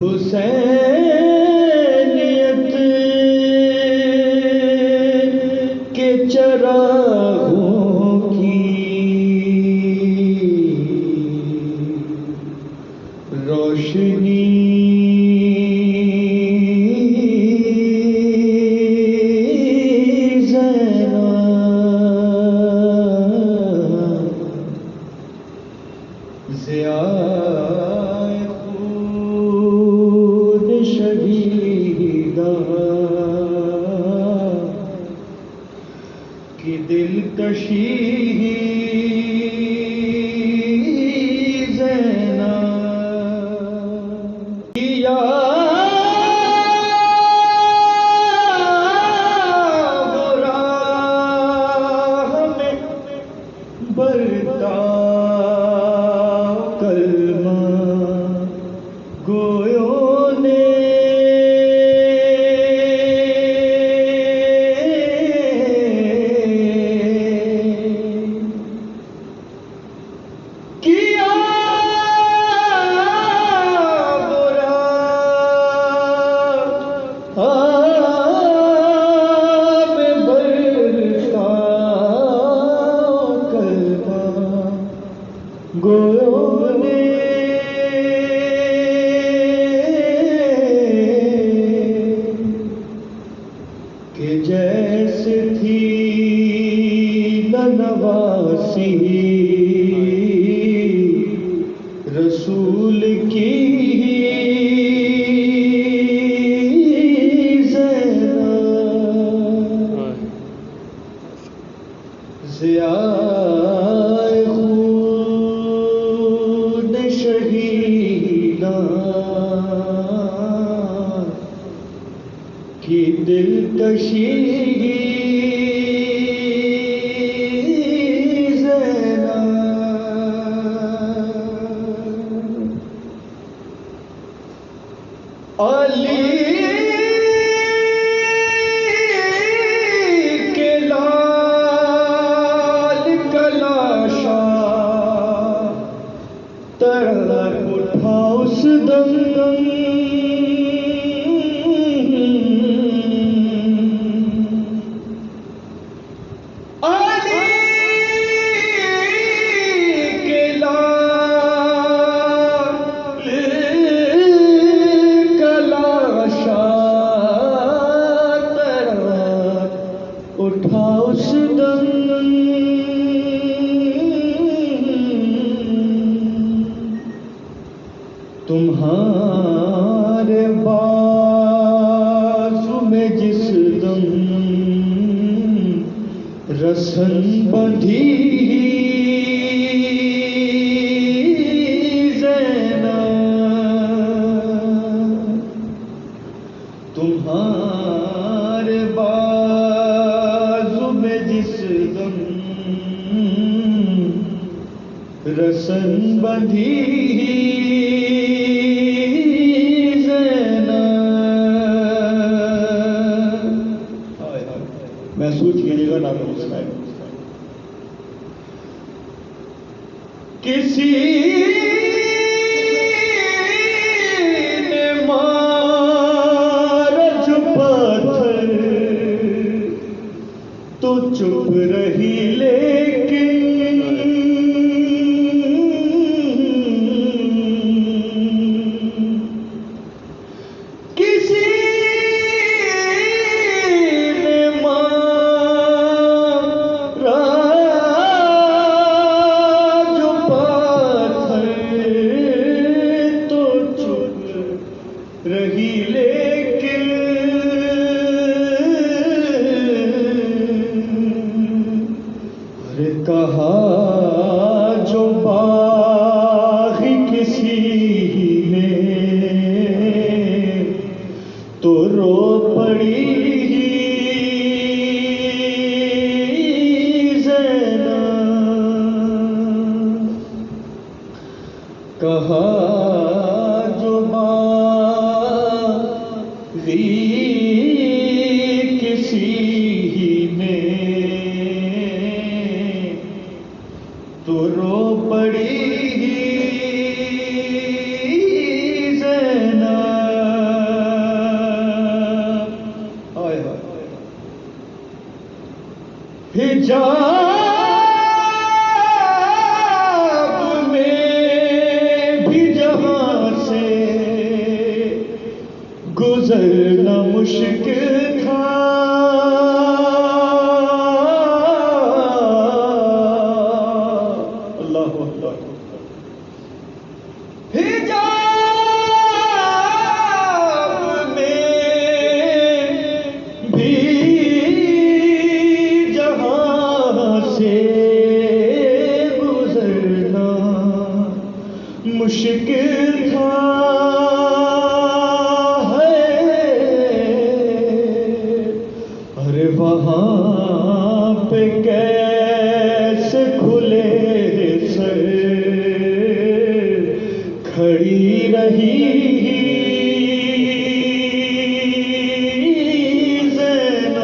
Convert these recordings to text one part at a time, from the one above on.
हुसैनियत के चरागों की रोशनी ज़ियाए खून शहीदा की दिलकशी ज़ैनब या राह में बरता कलमा गोयों ने किया बुरा में बरता कलमा गोयों ने कि जैसे थी नवासी रसूल की ज़ैनब ज़ियाए खून शहीदा की दिलकशी ज़ैनब अली के लाल कलाशा तड़प उठा उस दम उठा उस दम तुम्हारे बाजू में जिस दम रसन बंधी ज़ैनब तुम्हारे बाजू में जिस दम रसन बंधी महसूस कीजिएगा ना मुस्कान किसी ने मारा जो पत्थर तो चुप रही लेकिन रही लेकिन अरे कहा जो बाग़ी किसी ने तो रो पड़ी ज़ैनब कहा जो किसी ने तो रो पड़ी ज़ैनब गुजरना मुश्किल था, अल्लाह अल्लाह। हिजाब में भी जहां से गुजरना मुश्किल था, अरे वहाँ पे कैसे खुले सर खड़ी रही ज़ैनब,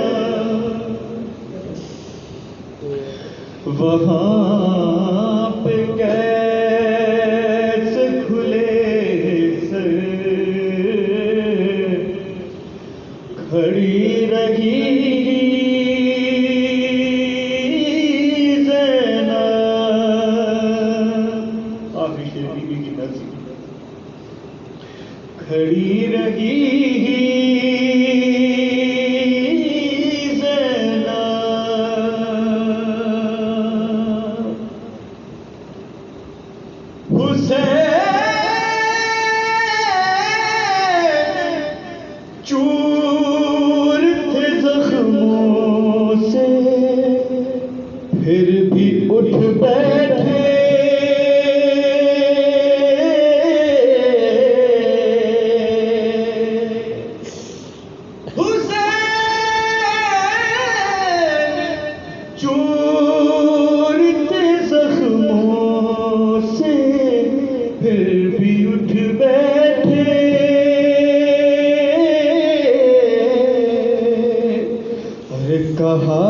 वहाँ पे कैसे खुले सर खड़ी रही खड़ी रही ज़ैनब। हुसैन चूर थे जख्मों से, फिर भी उठ बैठे, चोर थे जख्मों से, फिर भी उठ बैठे, अरे कहा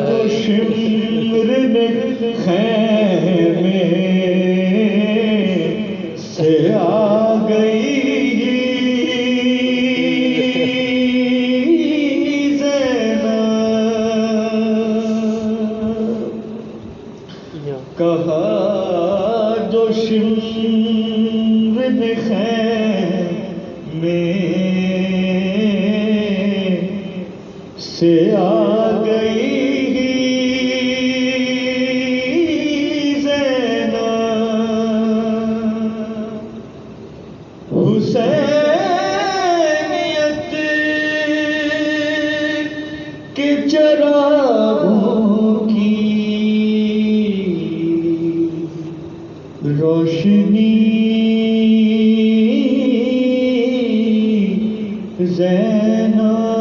तो शिम्र ने खैमे से आ गई कहा जो शिम्र ने खैमे से आ गई ज़ैनब। हुसैनियत के चरागों की रोशनी ज़ैनब